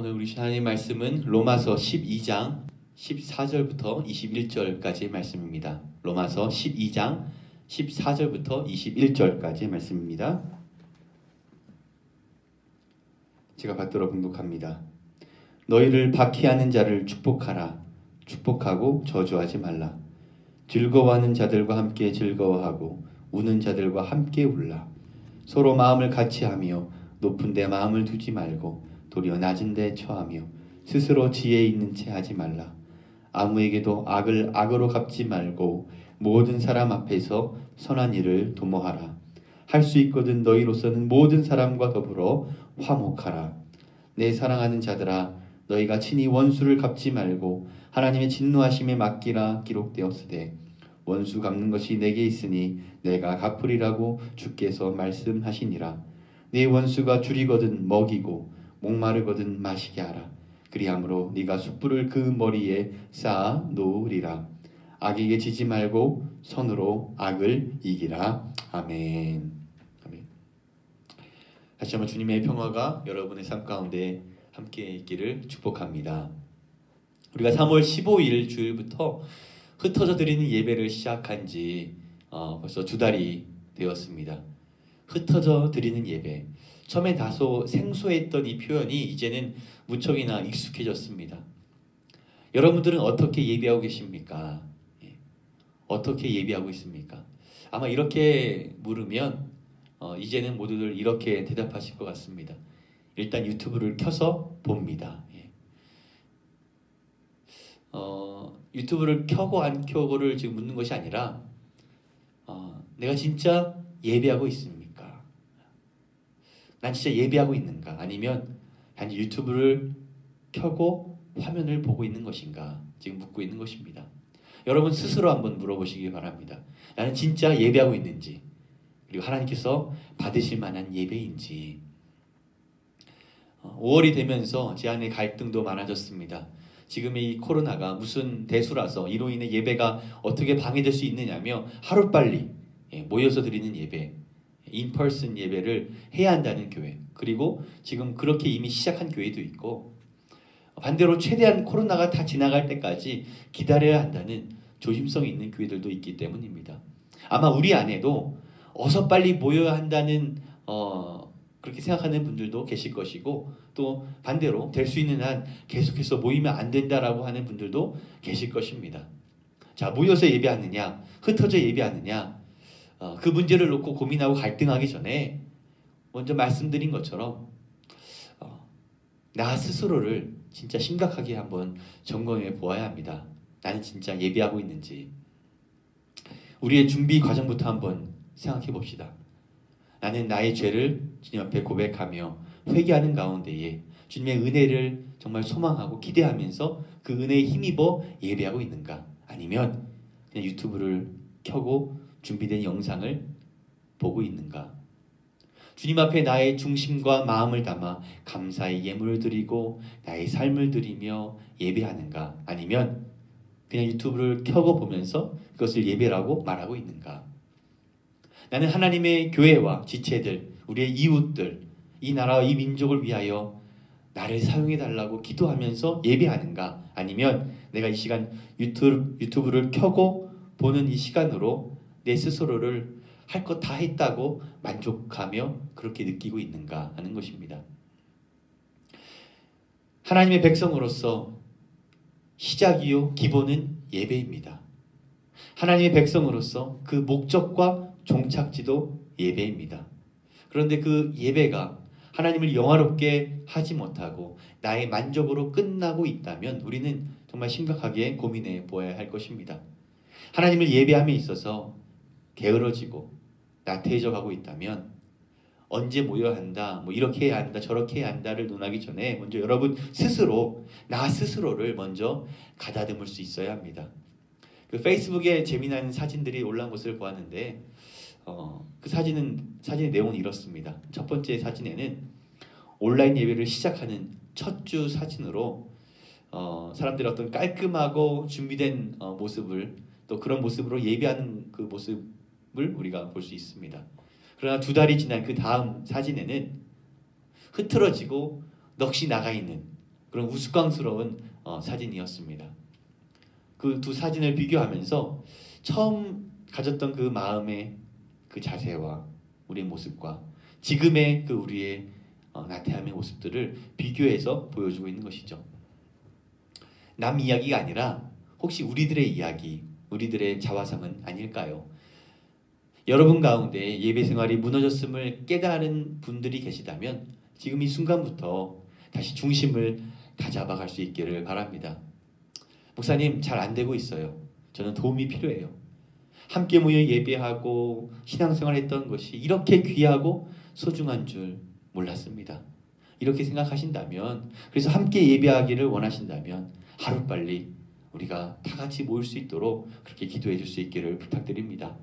오늘 우리 하나님 말씀은 로마서 12장 14절부터 21절까지의 말씀입니다. 로마서 12장 14절부터 21절까지의 말씀입니다. 제가 받들어 봉독합니다. 너희를 박해하는 자를 축복하라. 축복하고 저주하지 말라. 즐거워하는 자들과 함께 즐거워하고 우는 자들과 함께 울라. 서로 마음을 같이하며 높은 데 마음을 두지 말고 도리어 낮은 데 처하며 스스로 지혜 있는 채 하지 말라. 아무에게도 악을 악으로 갚지 말고 모든 사람 앞에서 선한 일을 도모하라. 할 수 있거든 너희로서는 모든 사람과 더불어 화목하라. 내 사랑하는 자들아, 너희가 친히 원수를 갚지 말고 하나님의 진노하심에 맡기라. 기록되었으되 원수 갚는 것이 내게 있으니 내가 갚으리라고 주께서 말씀하시니라. 네 원수가 줄이거든 먹이고 목마르거든 마시게 하라. 그리함으로 네가 숯불을 그 머리에 쌓아 놓으리라. 악에게 지지 말고 선으로 악을 이기라. 아멘. 아멘. 다시 한번 주님의 평화가 여러분의 삶 가운데 함께 있기를 축복합니다. 우리가 3월 15일 주일부터 흩어져 드리는 예배를 시작한 지 벌써 2달이 되었습니다. 흩어져 드리는 예배. 처음에 다소 생소했던 이 표현이 이제는 무척이나 익숙해졌습니다. 여러분들은 어떻게 예배하고 계십니까? 어떻게 예배하고 있습니까? 아마 이렇게 물으면 이제는 모두들 이렇게 대답하실 것 같습니다. 일단 유튜브를 켜서 봅니다. 유튜브를 켜고 안 켜고를 지금 묻는 것이 아니라 내가 진짜 예배하고 있습니까? 난 진짜 예배하고 있는가? 아니면 단지 유튜브를 켜고 화면을 보고 있는 것인가? 지금 묻고 있는 것입니다. 여러분 스스로 한번 물어보시기 바랍니다. 나는 진짜 예배하고 있는지, 그리고 하나님께서 받으실 만한 예배인지. 5월이 되면서 제 안에 갈등도 많아졌습니다. 지금의 이 코로나가 무슨 대수라서 이로 인해 예배가 어떻게 방해될 수 있느냐며 하루빨리 모여서 드리는 예배, 인퍼슨 예배를 해야 한다는 교회, 그리고 지금 그렇게 이미 시작한 교회도 있고, 반대로 최대한 코로나가 다 지나갈 때까지 기다려야 한다는 조심성 있는 교회들도 있기 때문입니다. 아마 우리 안에도 어서 빨리 모여야 한다는 그렇게 생각하는 분들도 계실 것이고, 또 반대로 될 수 있는 한 계속해서 모이면 안 된다라고 하는 분들도 계실 것입니다. 자, 모여서 예배하느냐, 흩어져 예배하느냐, 그 문제를 놓고 고민하고 갈등하기 전에 먼저 말씀드린 것처럼 나 스스로를 진짜 심각하게 한번 점검해 보아야 합니다. 나는 진짜 예배하고 있는지. 우리의 준비 과정부터 한번 생각해 봅시다. 나는 나의 죄를 주님 앞에 고백하며 회개하는 가운데에 주님의 은혜를 정말 소망하고 기대하면서 그 은혜에 힘입어 예배하고 있는가? 아니면 그냥 유튜브를 켜고 준비된 영상을 보고 있는가? 주님 앞에 나의 중심과 마음을 담아 감사의 예물을 드리고 나의 삶을 드리며 예배하는가? 아니면 그냥 유튜브를 켜고 보면서 그것을 예배라고 말하고 있는가? 나는 하나님의 교회와 지체들, 우리의 이웃들, 이 나라와 이 민족을 위하여 나를 사용해 달라고 기도하면서 예배하는가? 아니면 내가 이 시간 유튜브를 켜고 보는 이 시간으로 내 스스로를 할 것 다 했다고 만족하며 그렇게 느끼고 있는가 하는 것입니다. 하나님의 백성으로서 시작이요 기본은 예배입니다. 하나님의 백성으로서 그 목적과 종착지도 예배입니다. 그런데 그 예배가 하나님을 영화롭게 하지 못하고 나의 만족으로 끝나고 있다면 우리는 정말 심각하게 고민해 보아야 할 것입니다. 하나님을 예배함에 있어서 게으러지고 나태해져 가고 있다면 언제 모여야 한다, 뭐 이렇게 해야 한다, 저렇게 해야 한다를 논하기 전에 먼저 여러분 스스로, 나 스스로를 먼저 가다듬을 수 있어야 합니다. 그 페이스북에 재미난 사진들이 올라온 것을 보았는데 그 사진의 내용은 이렇습니다. 첫 번째 사진에는 온라인 예배를 시작하는 첫 주 사진으로 사람들이 어떤 깔끔하고 준비된 모습을, 또 그런 모습으로 예배하는 그 모습을 우리가 볼 수 있습니다. 그러나 2달이 지난 그 다음 사진에는 흐트러지고 넋이 나가 있는 그런 우스꽝스러운 사진이었습니다. 그 두 사진을 비교하면서 처음 가졌던 그 마음의 그 자세와 우리의 모습과 지금의 그 우리의 나태함의 모습들을 비교해서 보여주고 있는 것이죠. 남 이야기가 아니라 혹시 우리들의 이야기, 우리들의 자화상은 아닐까요? 여러분 가운데 예배 생활이 무너졌음을 깨달은 분들이 계시다면 지금 이 순간부터 다시 중심을 다잡아갈 수 있기를 바랍니다. 목사님, 잘 안 되고 있어요. 저는 도움이 필요해요. 함께 모여 예배하고 신앙생활 했던 것이 이렇게 귀하고 소중한 줄 몰랐습니다. 이렇게 생각하신다면, 그래서 함께 예배하기를 원하신다면 하루빨리 우리가 다 같이 모일 수 있도록 그렇게 기도해 줄 수 있기를 부탁드립니다.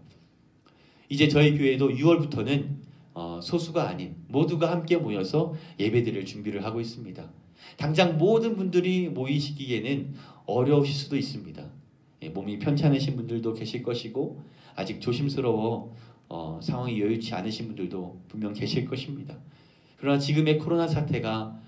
이제 저희 교회도 6월부터는 소수가 아닌 모두가 함께 모여서 예배드릴 준비를 하고 있습니다. 당장 모든 분들이 모이시기에는 어려우실 수도 있습니다. 몸이 편찮으신 분들도 계실 것이고 아직 조심스러워 상황이 여유치 않으신 분들도 분명 계실 것입니다. 그러나 지금의 코로나 사태가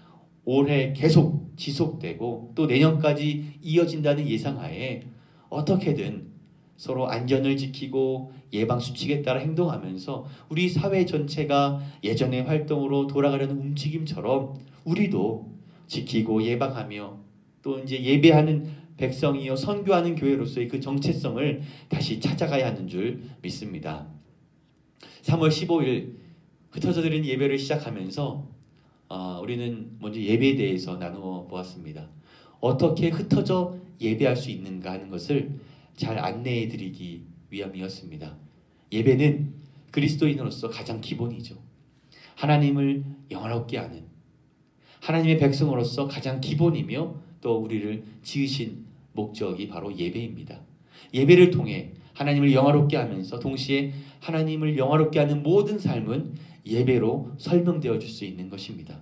올해 계속 지속되고 또 내년까지 이어진다는 예상하에 어떻게든 서로 안전을 지키고 예방수칙에 따라 행동하면서 우리 사회 전체가 예전의 활동으로 돌아가려는 움직임처럼 우리도 지키고 예방하며 또 이제 예배하는 백성이요 선교하는 교회로서의 그 정체성을 다시 찾아가야 하는 줄 믿습니다. 3월 15일 흩어져 드리는 예배를 시작하면서 우리는 먼저 예배에 대해서 나누어 보았습니다. 어떻게 흩어져 예배할 수 있는가 하는 것을 잘 안내해 드리기 위함이었습니다. 예배는 그리스도인으로서 가장 기본이죠. 하나님을 영화롭게 하는 하나님의 백성으로서 가장 기본이며 또 우리를 지으신 목적이 바로 예배입니다. 예배를 통해 하나님을 영화롭게 하면서 동시에 하나님을 영화롭게 하는 모든 삶은 예배로 설명되어 줄 수 있는 것입니다.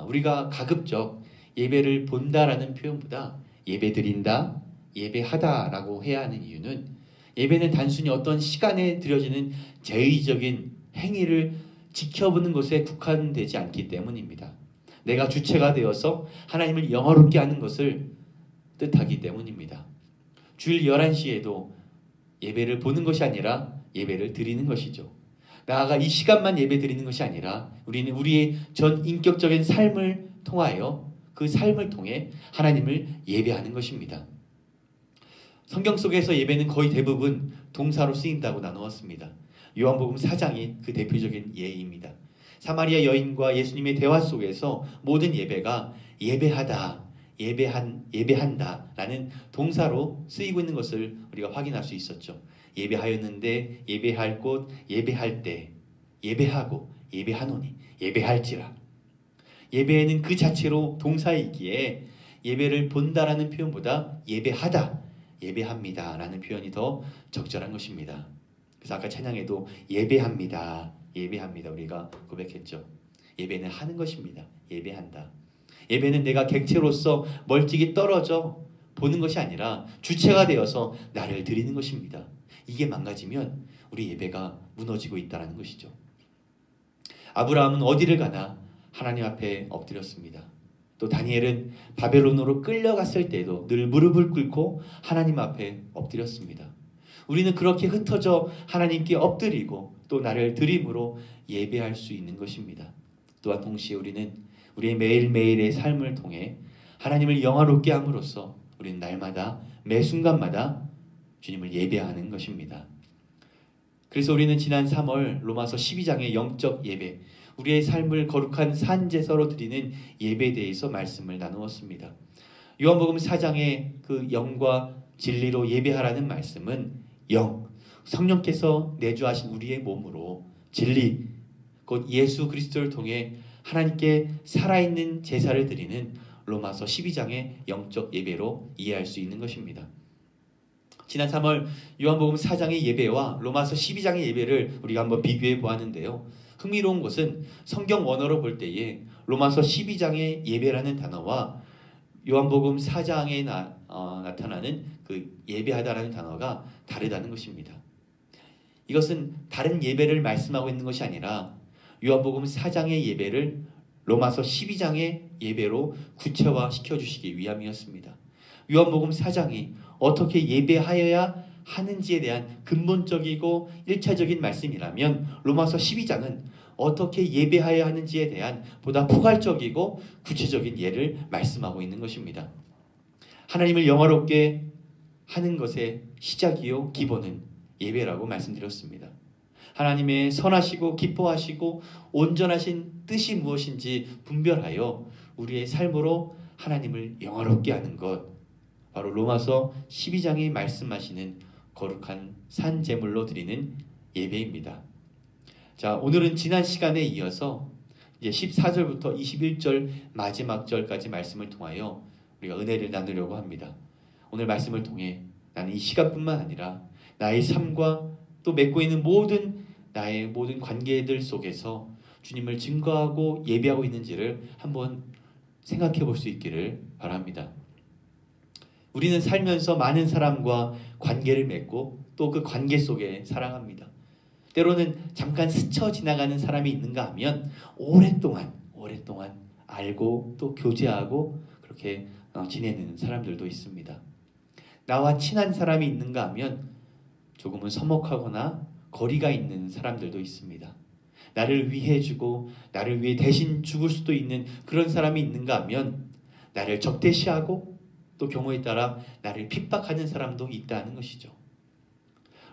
우리가 가급적 예배를 본다라는 표현보다 예배 드린다, 예배하다라고 해야 하는 이유는 예배는 단순히 어떤 시간에 드려지는 제의적인 행위를 지켜보는 것에 국한되지 않기 때문입니다. 내가 주체가 되어서 하나님을 영화롭게 하는 것을 뜻하기 때문입니다. 주일 11시에도 예배를 보는 것이 아니라 예배를 드리는 것이죠. 나아가 이 시간만 예배 드리는 것이 아니라 우리는 우리의 전 인격적인 삶을 통하여 그 삶을 통해 하나님을 예배하는 것입니다. 성경 속에서 예배는 거의 대부분 동사로 쓰인다고 나누었습니다. 요한복음 4장이 그 대표적인 예입니다. 사마리아 여인과 예수님의 대화 속에서 모든 예배가 예배하다, 예배한다 라는 동사로 쓰이고 있는 것을 우리가 확인할 수 있었죠. 예배하였는데, 예배할 곳, 예배할 때, 예배하고, 예배하노니, 예배할지라. 예배에는 그 자체로 동사이기에 예배를 본다라는 표현보다 예배하다, 예배합니다 라는 표현이 더 적절한 것입니다. 그래서 아까 찬양에도 예배합니다, 예배합니다 우리가 고백했죠. 예배는 하는 것입니다. 예배한다. 예배는 내가 객체로서 멀찍이 떨어져 보는 것이 아니라 주체가 되어서 나를 드리는 것입니다. 이게 망가지면 우리 예배가 무너지고 있다는 것이죠. 아브라함은 어디를 가나 하나님 앞에 엎드렸습니다. 또 다니엘은 바벨론으로 끌려갔을 때도 늘 무릎을 꿇고 하나님 앞에 엎드렸습니다. 우리는 그렇게 흩어져 하나님께 엎드리고 또 나를 드림으로 예배할 수 있는 것입니다. 또한 동시에 우리는 우리의 매일매일의 삶을 통해 하나님을 영화롭게 함으로써 우리는 날마다 매 순간마다 주님을 예배하는 것입니다. 그래서 우리는 지난 3월 로마서 12장의 영적 예배, 우리의 삶을 거룩한 산제사로 드리는 예배에 대해서 말씀을 나누었습니다. 요한복음 4장의 그 영과 진리로 예배하라는 말씀은 영, 성령께서 내주하신 우리의 몸으로 진리, 곧 예수 그리스도를 통해 하나님께 살아있는 제사를 드리는 로마서 12장의 영적 예배로 이해할 수 있는 것입니다. 지난 3월 요한복음 4장의 예배와 로마서 12장의 예배를 우리가 한번 비교해 보았는데요. 흥미로운 것은 성경 원어로 볼 때에 로마서 12장의 예배라는 단어와 요한복음 4장에 나타나는 그 예배하다라는 단어가 다르다는 것입니다. 이것은 다른 예배를 말씀하고 있는 것이 아니라 요한복음 4장의 예배를 로마서 12장의 예배로 구체화시켜 주시기 위함이었습니다. 요한복음 4장이 어떻게 예배하여야 하는지에 대한 근본적이고 1차적인 말씀이라면 로마서 12장은 어떻게 예배하여야 하는지에 대한 보다 포괄적이고 구체적인 예를 말씀하고 있는 것입니다. 하나님을 영화롭게 하는 것의 시작이요 기본은 예배라고 말씀드렸습니다. 하나님의 선하시고 기뻐하시고 온전하신 뜻이 무엇인지 분별하여 우리의 삶으로 하나님을 영화롭게 하는 것, 바로 로마서 12장이 말씀하시는 거룩한 산제물로 드리는 예배입니다. 자, 오늘은 지난 시간에 이어서 이제 14절부터 21절 마지막 절까지 말씀을 통하여 우리가 은혜를 나누려고 합니다. 오늘 말씀을 통해 나는 이 시간뿐만 아니라 나의 삶과 또 맺고 있는 나의 모든 관계들 속에서 주님을 증거하고 예배하고 있는지를 한번 생각해 볼 수 있기를 바랍니다. 우리는 살면서 많은 사람과 관계를 맺고 또 그 관계 속에 살아갑니다. 때로는 잠깐 스쳐 지나가는 사람이 있는가 하면 오랫동안 알고 또 교제하고 그렇게 지내는 사람들도 있습니다. 나와 친한 사람이 있는가 하면 조금은 서먹하거나 거리가 있는 사람들도 있습니다. 나를 위해 주고 나를 위해 대신 죽을 수도 있는 그런 사람이 있는가 하면 나를 적대시하고 또 경우에 따라 나를 핍박하는 사람도 있다는 것이죠.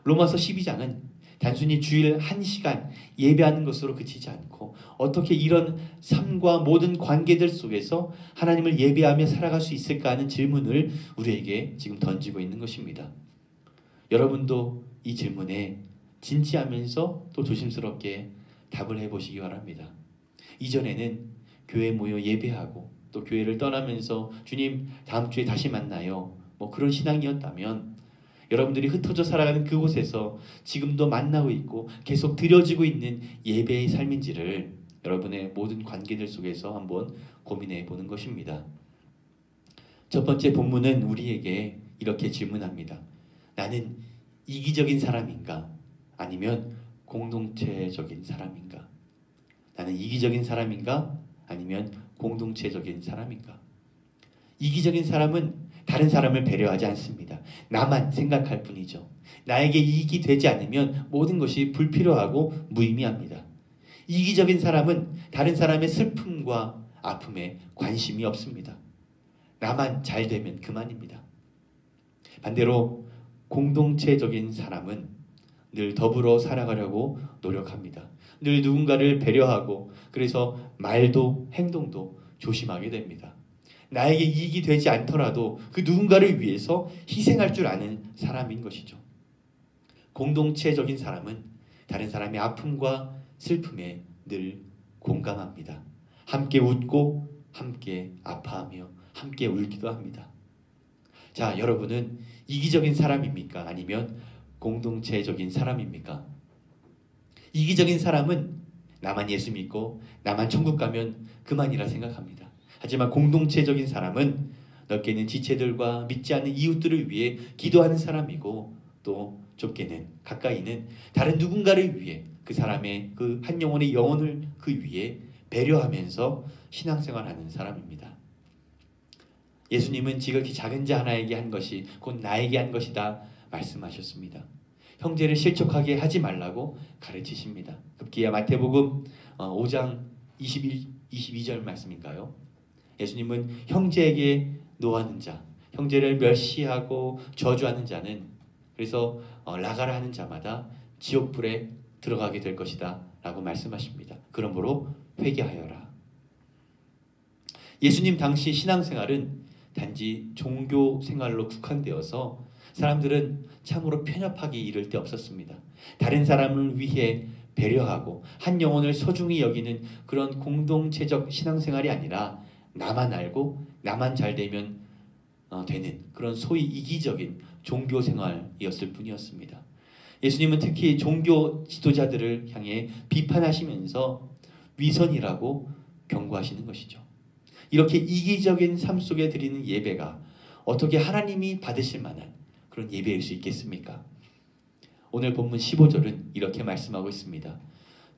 로마서 12장은 단순히 주일 1시간 예배하는 것으로 그치지 않고 어떻게 이런 삶과 모든 관계들 속에서 하나님을 예배하며 살아갈 수 있을까 하는 질문을 우리에게 지금 던지고 있는 것입니다. 여러분도 이 질문에 진지하면서 또 조심스럽게 답을 해보시기 바랍니다. 이전에는 교회 모여 예배하고 또 교회를 떠나면서 주님 다음 주에 다시 만나요, 그런 신앙이었다면 여러분들이 흩어져 살아가는 그곳에서 지금도 만나고 있고 계속 드려지고 있는 예배의 삶인지를 여러분의 모든 관계들 속에서 한번 고민해 보는 것입니다. 첫 번째 본문은 우리에게 이렇게 질문합니다. 나는 이기적인 사람인가? 아니면 공동체적인 사람인가? 나는 이기적인 사람인가? 아니면 공동체적인 사람인가? 이기적인 사람은 다른 사람을 배려하지 않습니다. 나만 생각할 뿐이죠. 나에게 이익이 되지 않으면 모든 것이 불필요하고 무의미합니다. 이기적인 사람은 다른 사람의 슬픔과 아픔에 관심이 없습니다. 나만 잘 되면 그만입니다. 반대로 공동체적인 사람은 늘 더불어 살아가려고 노력합니다. 늘 누군가를 배려하고 그래서 말도 행동도 조심하게 됩니다. 나에게 이익이 되지 않더라도 그 누군가를 위해서 희생할 줄 아는 사람인 것이죠. 공동체적인 사람은 다른 사람의 아픔과 슬픔에 늘 공감합니다. 함께 웃고 함께 아파하며 함께 울기도 합니다. 자, 여러분은 이기적인 사람입니까? 아니면 공동체적인 사람입니까? 이기적인 사람은 나만 예수 믿고 나만 천국 가면 그만이라 생각합니다. 하지만 공동체적인 사람은 넓게는 지체들과 믿지 않는 이웃들을 위해 기도하는 사람이고 또 좁게는 가까이는 다른 누군가를 위해 그 사람의 그 한 영혼의 영혼을 그 위에 배려하면서 신앙생활하는 사람입니다. 예수님은 지극히 작은 자 하나에게 한 것이 곧 나에게 한 것이다 말씀하셨습니다. 형제를 실족하게 하지 말라고 가르치십니다. 급기야 마태복음 5장 22절 말씀인가요? 예수님은 형제에게 노하는 자, 형제를 멸시하고 저주하는 자는 그래서 나가라 하는 자마다 지옥불에 들어가게 될 것이다 라고 말씀하십니다. 그러므로 회개하여라. 예수님 당시 신앙생활은 단지 종교 생활로 국한되어서 사람들은 참으로 편협하기 이를 데 없었습니다. 다른 사람을 위해 배려하고 한 영혼을 소중히 여기는 그런 공동체적 신앙생활이 아니라 나만 알고 나만 잘 되면 되는 그런 소위 이기적인 종교 생활이었을 뿐이었습니다. 예수님은 특히 종교 지도자들을 향해 비판하시면서 위선이라고 경고하시는 것이죠. 이렇게 이기적인 삶 속에 드리는 예배가 어떻게 하나님이 받으실 만한 그런 예배일 수 있겠습니까? 오늘 본문 15절은 이렇게 말씀하고 있습니다.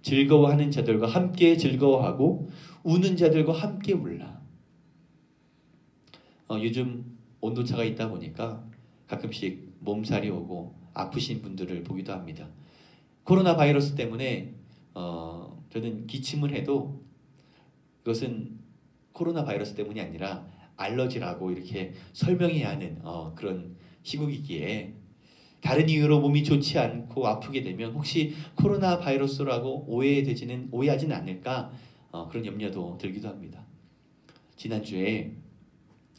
즐거워하는 자들과 함께 즐거워하고 우는 자들과 함께 울라. 요즘 온도차가 있다 보니까 가끔씩 몸살이 오고 아프신 분들을 보기도 합니다. 코로나 바이러스 때문에 저는 기침을 해도 그것은 코로나 바이러스 때문이 아니라 알러지라고 이렇게 설명해야 하는 그런 시국이기에 다른 이유로 몸이 좋지 않고 아프게 되면 혹시 코로나 바이러스라고 오해하지는 않을까 그런 염려도 들기도 합니다. 지난주에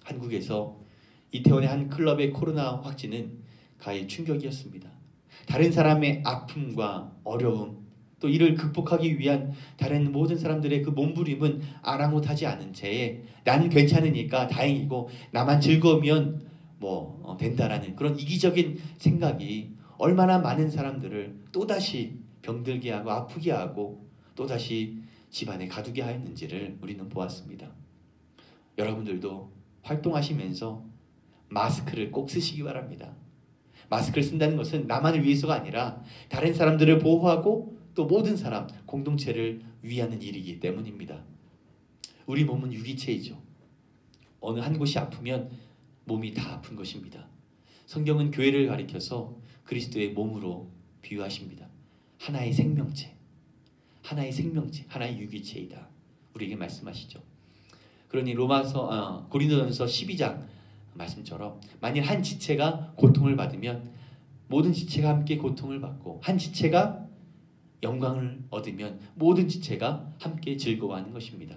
한국에서 이태원의 한 클럽의 코로나 확진은 가히 충격이었습니다. 다른 사람의 아픔과 어려움 또 이를 극복하기 위한 다른 모든 사람들의 그 몸부림은 아랑곳하지 않은 채에 나는 괜찮으니까 다행이고 나만 즐거우면 된다라는 그런 이기적인 생각이 얼마나 많은 사람들을 또다시 병들게 하고 아프게 하고 또다시 집안에 가두게 하였는지를 우리는 보았습니다. 여러분들도 활동하시면서 마스크를 꼭 쓰시기 바랍니다. 마스크를 쓴다는 것은 나만을 위해서가 아니라 다른 사람들을 보호하고 또 모든 사람, 공동체를 위하는 일이기 때문입니다. 우리 몸은 유기체이죠. 어느 한 곳이 아프면 몸이 다 아픈 것입니다. 성경은 교회를 가리켜서 그리스도의 몸으로 비유하십니다. 하나의 생명체, 하나의 유기체이다. 우리에게 말씀하시죠. 그러니 고린도전서 12장 말씀처럼 만일 한 지체가 고통을 받으면 모든 지체가 함께 고통을 받고 한 지체가 영광을 얻으면 모든 지체가 함께 즐거워하는 것입니다.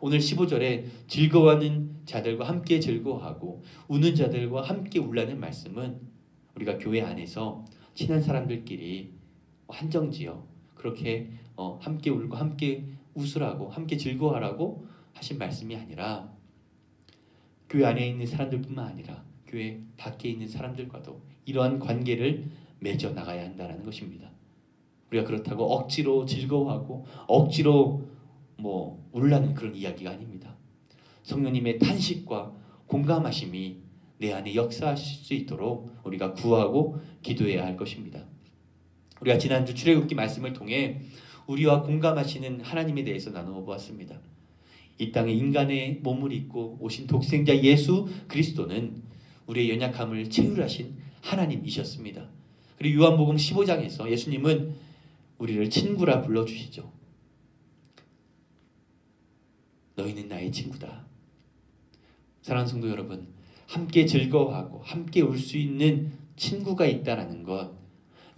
오늘 15절에 즐거워하는 자들과 함께 즐거워하고 우는 자들과 함께 울라는 말씀은 우리가 교회 안에서 친한 사람들끼리 한정지어 그렇게 함께 울고 함께 웃으라고 함께 즐거워하라고 하신 말씀이 아니라 교회 안에 있는 사람들뿐만 아니라 교회 밖에 있는 사람들과도 이러한 관계를 맺어 나가야 한다는 것입니다. 우리가 그렇다고 억지로 즐거워하고 억지로 울라는 그런 이야기가 아닙니다. 성령님의 탄식과 공감하심이 내 안에 역사하실 수 있도록 우리가 구하고 기도해야 할 것입니다. 우리가 지난주 출애굽기 말씀을 통해 우리와 공감하시는 하나님에 대해서 나누어 보았습니다. 이 땅에 인간의 몸을 입고 오신 독생자 예수 그리스도는 우리의 연약함을 채울하신 하나님이셨습니다. 그리고 요한복음 15장에서 예수님은 우리를 친구라 불러주시죠. 너희는 나의 친구다. 사랑하는 성도 여러분, 함께 즐거워하고 함께 울 수 있는 친구가 있다는 것,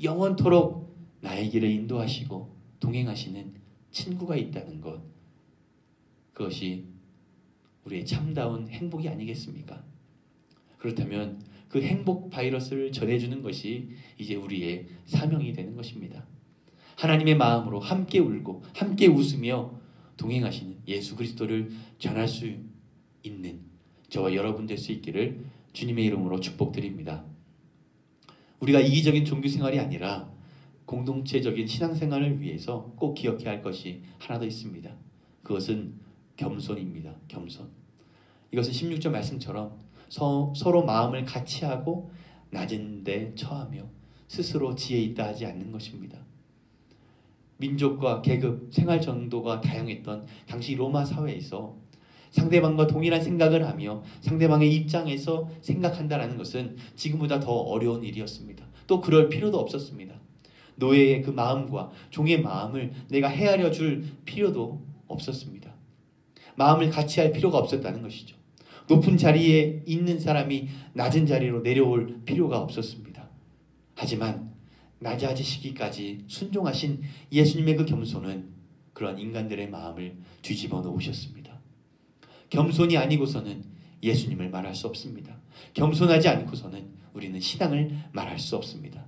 영원토록 나의 길을 인도하시고 동행하시는 친구가 있다는 것, 그것이 우리의 참다운 행복이 아니겠습니까? 그렇다면 그 행복 바이러스를 전해주는 것이 이제 우리의 사명이 되는 것입니다. 하나님의 마음으로 함께 울고 함께 웃으며 동행하시는 예수 그리스도를 전할 수 있는 저와 여러분 될 수 있기를 주님의 이름으로 축복드립니다. 우리가 이기적인 종교생활이 아니라 공동체적인 신앙생활을 위해서 꼭 기억해야 할 것이 하나 더 있습니다. 그것은 겸손입니다. 겸손. 이것은 16절 말씀처럼 서로 마음을 같이 하고 낮은 데 처하며 스스로 지혜 있다 하지 않는 것입니다. 민족과 계급, 생활 정도가 다양했던 당시 로마 사회에서 상대방과 동일한 생각을 하며 상대방의 입장에서 생각한다는 것은 지금보다 더 어려운 일이었습니다. 또 그럴 필요도 없었습니다. 노예의 그 마음과 종의 마음을 내가 헤아려 줄 필요도 없었습니다. 마음을 같이 할 필요가 없었다는 것이죠. 높은 자리에 있는 사람이 낮은 자리로 내려올 필요가 없었습니다. 하지만 낮아지시기까지 순종하신 예수님의 그 겸손은 그런 인간들의 마음을 뒤집어 놓으셨습니다. 겸손이 아니고서는 예수님을 말할 수 없습니다. 겸손하지 않고서는 우리는 신앙을 말할 수 없습니다.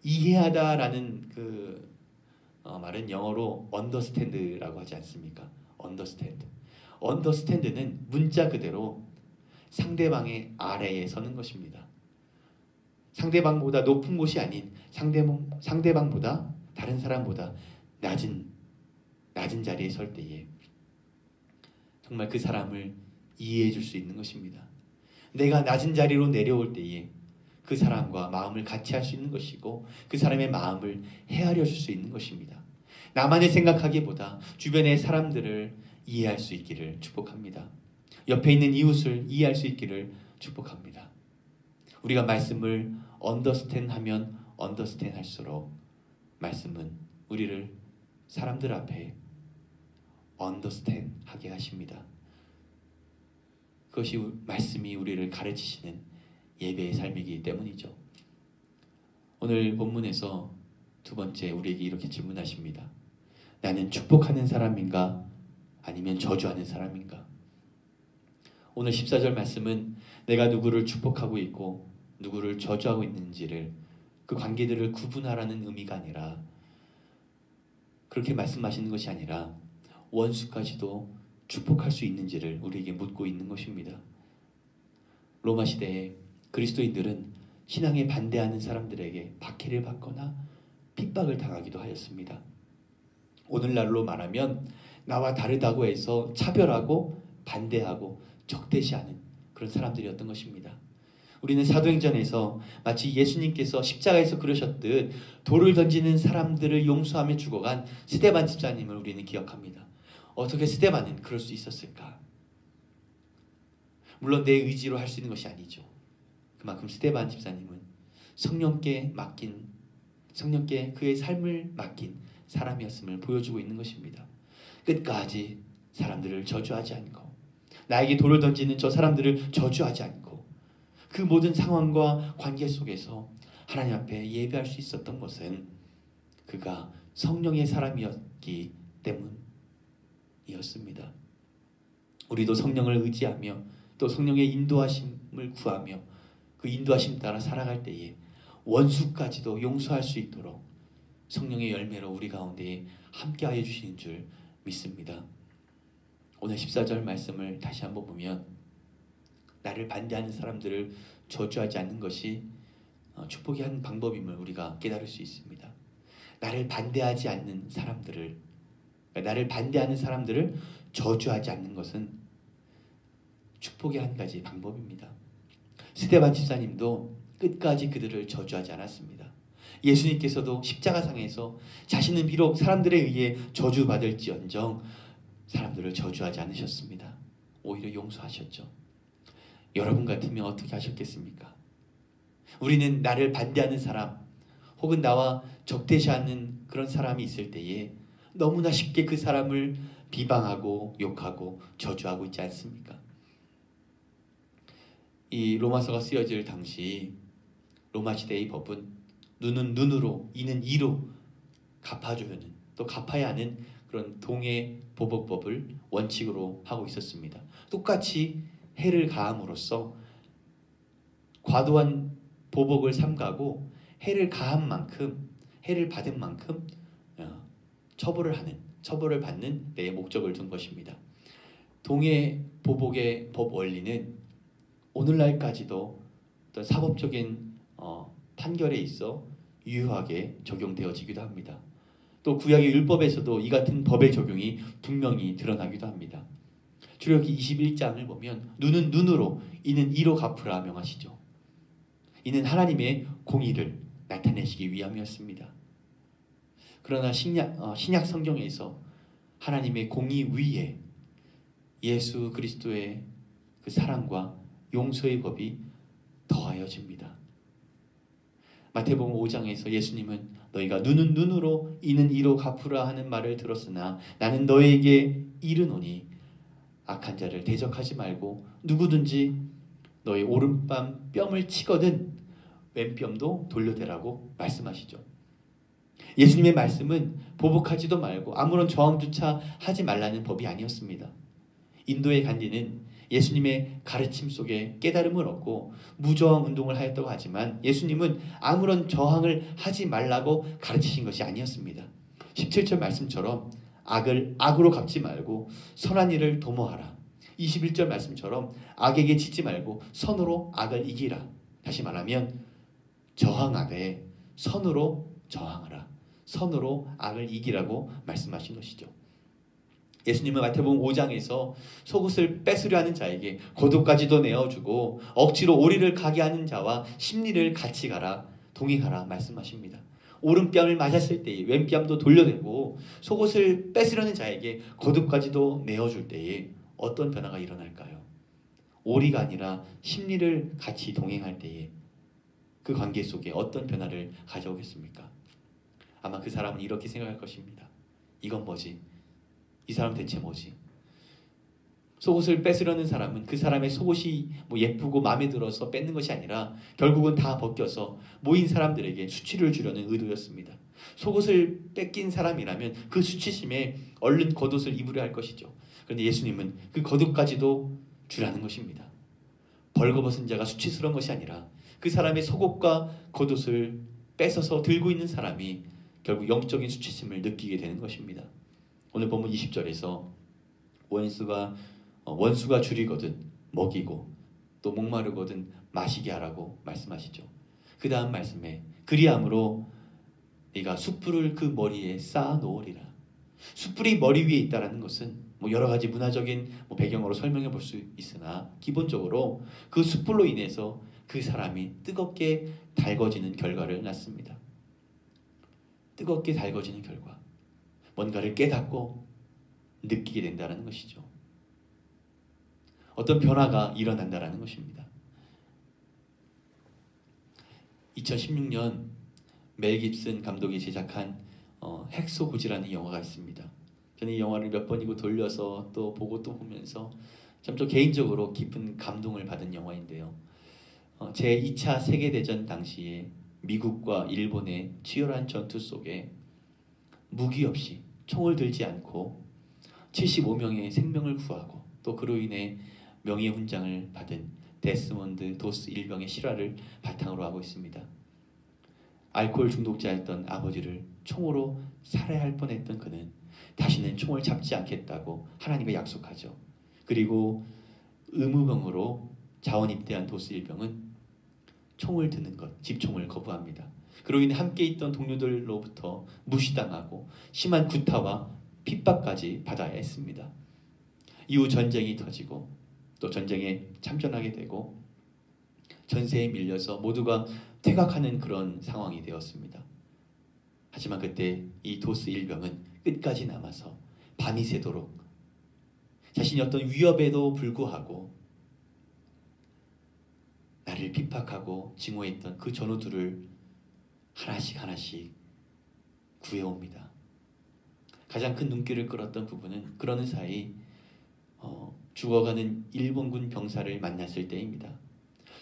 이해하다라는 그 말은 영어로 understand라고 하지 않습니까? understand는 문자 그대로 상대방의 아래에 서는 것입니다. 상대방보다 높은 곳이 아닌 상대방보다 다른 사람보다 낮은 자리에 설 때에 정말 그 사람을 이해해 줄 수 있는 것입니다. 내가 낮은 자리로 내려올 때에 그 사람과 마음을 같이 할 수 있는 것이고 그 사람의 마음을 헤아려 줄 수 있는 것입니다. 나만을 생각하기보다 주변의 사람들을 이해할 수 있기를 축복합니다. 옆에 있는 이웃을 이해할 수 있기를 축복합니다. 우리가 말씀을 언더스탠하면 언더스탠할수록 말씀은 우리를 사람들 앞에 언더스탠하게 하십니다. 그것이 말씀이 우리를 가르치시는 예배의 삶이기 때문이죠. 오늘 본문에서 두 번째 우리에게 이렇게 질문하십니다. 나는 축복하는 사람인가? 아니면 저주하는 사람인가? 오늘 14절 말씀은 내가 누구를 축복하고 있고 누구를 저주하고 있는지를, 그 관계들을 구분하라는 의미가 아니라, 그렇게 말씀하시는 것이 아니라 원수까지도 축복할 수 있는지를 우리에게 묻고 있는 것입니다. 로마 시대에 그리스도인들은 신앙에 반대하는 사람들에게 박해를 받거나 핍박을 당하기도 하였습니다. 오늘날로 말하면 나와 다르다고 해서 차별하고 반대하고 적대시하는 그런 사람들이었던 것입니다. 우리는 사도행전에서 마치 예수님께서 십자가에서 그러셨듯 돌을 던지는 사람들을 용서하며 죽어간 스데반 집사님을 우리는 기억합니다. 어떻게 스데반은 그럴 수 있었을까? 물론 내 의지로 할 수 있는 것이 아니죠. 그만큼 스데반 집사님은 성령께 그의 삶을 맡긴 사람이었음을 보여주고 있는 것입니다. 끝까지 사람들을 저주하지 않고, 나에게 돌을 던지는 저 사람들을 저주하지 않고, 그 모든 상황과 관계 속에서 하나님 앞에 예배할 수 있었던 것은 그가 성령의 사람이었기 때문이었습니다. 우리도 성령을 의지하며 또 성령의 인도하심을 구하며 그 인도하심 따라 살아갈 때에 원수까지도 용서할 수 있도록 성령의 열매로 우리 가운데 함께하여 주시는 줄 믿습니다. 오늘 14절 말씀을 다시 한번 보면 나를 반대하는 사람들을 저주하지 않는 것이 축복의 한 방법임을 우리가 깨달을 수 있습니다. 나를 반대하지 않는 사람들을, 나를 반대하는 사람들을 저주하지 않는 것은 축복의 한 가지 방법입니다. 스데반 집사님도 끝까지 그들을 저주하지 않았습니다. 예수님께서도 십자가상에서 자신은 비록 사람들에 의해 저주받을지언정 사람들을 저주하지 않으셨습니다. 오히려 용서하셨죠. 여러분 같으면 어떻게 하셨겠습니까? 우리는 나를 반대하는 사람 혹은 나와 적대시하는 그런 사람이 있을 때에 너무나 쉽게 그 사람을 비방하고 욕하고 저주하고 있지 않습니까? 이 로마서가 쓰여질 당시 로마 시대의 법은 눈은 눈으로, 이는 이로 갚아줘야 하는, 또 갚아야 하는 그런 동해 보복법을 원칙으로 하고 있었습니다. 똑같이 해를 가함으로써 과도한 보복을 삼가고 해를 가한 만큼, 해를 받은 만큼 처벌을 받는 내 목적을 둔 것입니다. 동해 보복의 법 원리는 오늘날까지도 어떤 사법적인 판결에 있어 유효하게 적용되어지기도 합니다. 또 구약의 율법에서도 이 같은 법의 적용이 분명히 드러나기도 합니다. 출애굽기 21장을 보면 눈은 눈으로, 이는 이로 갚으라 명하시죠. 이는 하나님의 공의를 나타내시기 위함이었습니다. 그러나 신약 성경에서 하나님의 공의 위에 예수 그리스도의 그 사랑과 용서의 법이 더하여집니다. 마태복음 5장에서 예수님은 너희가 눈은 눈으로 이는 이로 갚으라 하는 말을 들었으나 나는 너희에게 이르노니 악한 자를 대적하지 말고 누구든지 너희 오른밤 뺨을 치거든 왼뺨도 돌려대라고 말씀하시죠. 예수님의 말씀은 보복하지도 말고 아무런 저항조차 하지 말라는 법이 아니었습니다. 인도의 간디는 예수님의 가르침 속에 깨달음을 얻고 무저항 운동을 하였다고 하지만 예수님은 아무런 저항을 하지 말라고 가르치신 것이 아니었습니다. 17절 말씀처럼 악을 악으로 갚지 말고 선한 일을 도모하라. 21절 말씀처럼 악에게 지지 말고 선으로 악을 이기라. 다시 말하면 저항하되 선으로 저항하라. 선으로 악을 이기라고 말씀하신 것이죠. 예수님은 마태복음 5장에서 속옷을 뺏으려 하는 자에게 겉옷까지도 내어주고 억지로 오리를 가게 하는 자와 심리를 같이 가라, 동행하라 말씀하십니다. 오른뺨을 맞았을 때에 왼뺨도 돌려대고 속옷을 뺏으려는 자에게 겉옷까지도 내어줄 때에 어떤 변화가 일어날까요? 오리가 아니라 심리를 같이 동행할 때에 그 관계 속에 어떤 변화를 가져오겠습니까? 아마 그 사람은 이렇게 생각할 것입니다. 이건 뭐지? 이 사람 대체 뭐지? 속옷을 뺏으려는 사람은 그 사람의 속옷이 뭐 예쁘고 마음에 들어서 뺏는 것이 아니라 결국은 다 벗겨서 모인 사람들에게 수치를 주려는 의도였습니다. 속옷을 뺏긴 사람이라면 그 수치심에 얼른 겉옷을 입으려 할 것이죠. 그런데 예수님은 그 겉옷까지도 주라는 것입니다. 벌거벗은 자가 수치스러운 것이 아니라 그 사람의 속옷과 겉옷을 뺏어서 들고 있는 사람이 결국 영적인 수치심을 느끼게 되는 것입니다. 오늘 본문 20절에서 원수가 줄이거든 먹이고 또 목마르거든 마시게 하라고 말씀하시죠. 그 다음 말씀에 그리함으로 네가 숯불을 그 머리에 쌓아 놓으리라. 숯불이 머리 위에 있다는 것은 여러 가지 문화적인 배경으로 설명해 볼 수 있으나 기본적으로 그 숯불로 인해서 그 사람이 뜨겁게 달궈지는 결과를 낳습니다. 뜨겁게 달궈지는 결과, 뭔가를 깨닫고 느끼게 된다는 것이죠. 어떤 변화가 일어난다는 것입니다. 2016년 멜 깁슨 감독이 제작한 핵소 고지라는 영화가 있습니다. 저는 이 영화를 몇 번이고 돌려서 또 보고 또 보면서 참 저 개인적으로 깊은 감동을 받은 영화인데요. 제2차 세계대전 당시에 미국과 일본의 치열한 전투 속에 무기 없이 총을 들지 않고 75명의 생명을 구하고 또 그로 인해 명예훈장을 받은 데스몬드 도스 일병의 실화를 바탕으로 하고 있습니다. 알코올 중독자였던 아버지를 총으로 살해할 뻔했던 그는 다시는 총을 잡지 않겠다고 하나님과 약속하죠. 그리고 의무병으로 자원 입대한 도스 일병은 총을 드는 것, 집총을 거부합니다. 그로 인해 함께 있던 동료들로부터 무시당하고 심한 구타와 핍박까지 받아야 했습니다. 이후 전쟁이 터지고 또 전쟁에 참전하게 되고 전세에 밀려서 모두가 퇴각하는 그런 상황이 되었습니다. 하지만 그때 이 도스 일병은 끝까지 남아서 밤이 새도록 자신이 어떤 위협에도 불구하고 나를 핍박하고 증오했던 그 전우들을 하나씩 하나씩 구해옵니다. 가장 큰 눈길을 끌었던 부분은 그러는 사이 죽어가는 일본군 병사를 만났을 때입니다.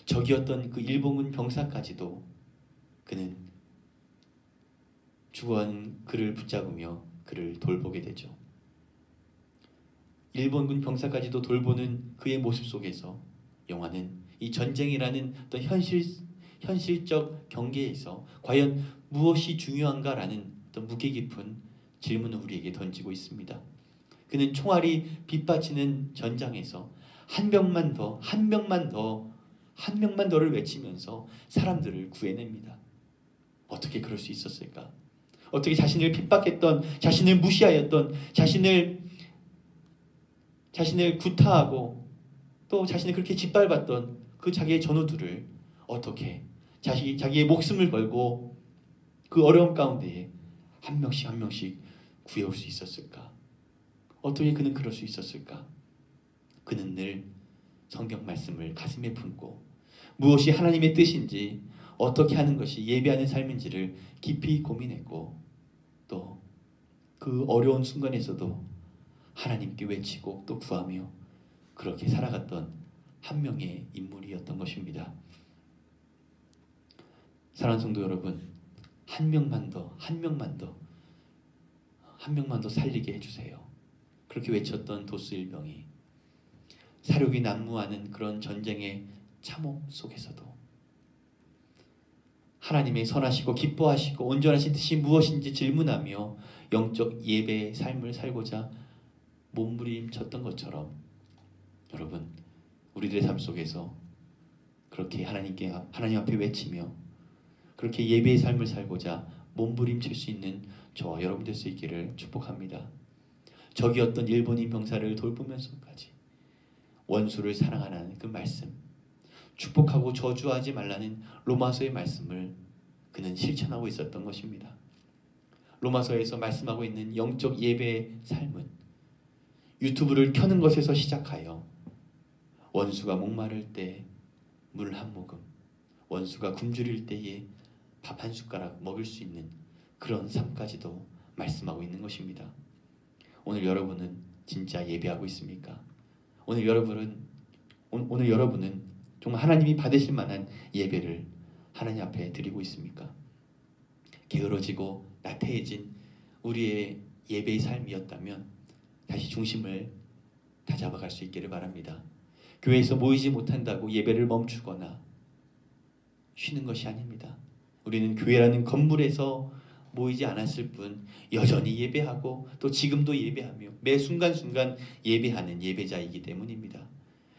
적이었던 그 일본군 병사까지도 그는 죽어가는 그를 붙잡으며 그를 돌보게 되죠. 일본군 병사까지도 돌보는 그의 모습 속에서 영화는 이 전쟁이라는 어떤 현실적 경계에서 과연 무엇이 중요한가라는 어떤 무게 깊은 질문을 우리에게 던지고 있습니다. 그는 총알이 빗받치는 전장에서 한 명만 더를 외치면서 사람들을 구해냅니다. 어떻게 그럴 수 있었을까? 어떻게 자신을 핍박했던, 자신을 무시하였던, 자신을 구타하고 또 자신을 그렇게 짓밟았던 그 자기의 전우들을 어떻게 자기의 목숨을 걸고 그 어려움 가운데에 한 명씩 구해올 수 있었을까? 어떻게 그는 그럴 수 있었을까? 그는 늘 성경 말씀을 가슴에 품고 무엇이 하나님의 뜻인지 어떻게 하는 것이 예배하는 삶인지를 깊이 고민했고 또 그 어려운 순간에서도 하나님께 외치고 또 구하며 그렇게 살아갔던 한 명의 인물이었던 것입니다. 사랑하는 성도 여러분, 한 명만 더 살리게 해주세요. 그렇게 외쳤던 도스 일병이 사륙이 난무하는 그런 전쟁의 참혹 속에서도 하나님의 선하시고 기뻐하시고 온전하신 뜻이 무엇인지 질문하며 영적 예배의 삶을 살고자 몸부림쳤던 것처럼 여러분, 우리들의 삶 속에서 그렇게 하나님 앞에 외치며 그렇게 예배의 삶을 살고자 몸부림칠 수 있는 저와 여러분 될 수 있기를 축복합니다. 적이었던 일본인 병사를 돌보면서까지 원수를 사랑하라는 그 말씀, 축복하고 저주하지 말라는 로마서의 말씀을 그는 실천하고 있었던 것입니다. 로마서에서 말씀하고 있는 영적 예배의 삶은 유튜브를 켜는 것에서 시작하여 원수가 목마를 때 물 한 모금, 원수가 굶주릴 때에 밥 한 숟가락 먹을 수 있는 그런 삶까지도 말씀하고 있는 것입니다. 오늘 여러분은 진짜 예배하고 있습니까? 오늘 여러분은 정말 하나님이 받으실 만한 예배를 하나님 앞에 드리고 있습니까? 게으러지고 나태해진 우리의 예배의 삶이었다면 다시 중심을 다잡아갈 수 있기를 바랍니다. 교회에서 모이지 못한다고 예배를 멈추거나 쉬는 것이 아닙니다. 우리는 교회라는 건물에서 모이지 않았을 뿐 여전히 예배하고 또 지금도 예배하며 매 순간순간 예배하는 예배자이기 때문입니다.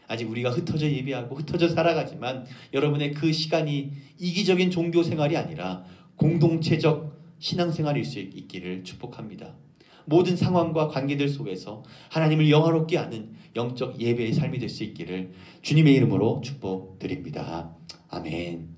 아직 우리가 흩어져 예배하고 흩어져 살아가지만 여러분의 그 시간이 이기적인 종교 생활이 아니라 공동체적 신앙생활일 수 있기를 축복합니다. 모든 상황과 관계들 속에서 하나님을 영화롭게 하는 영적 예배의 삶이 될 수 있기를 주님의 이름으로 축복드립니다. 아멘.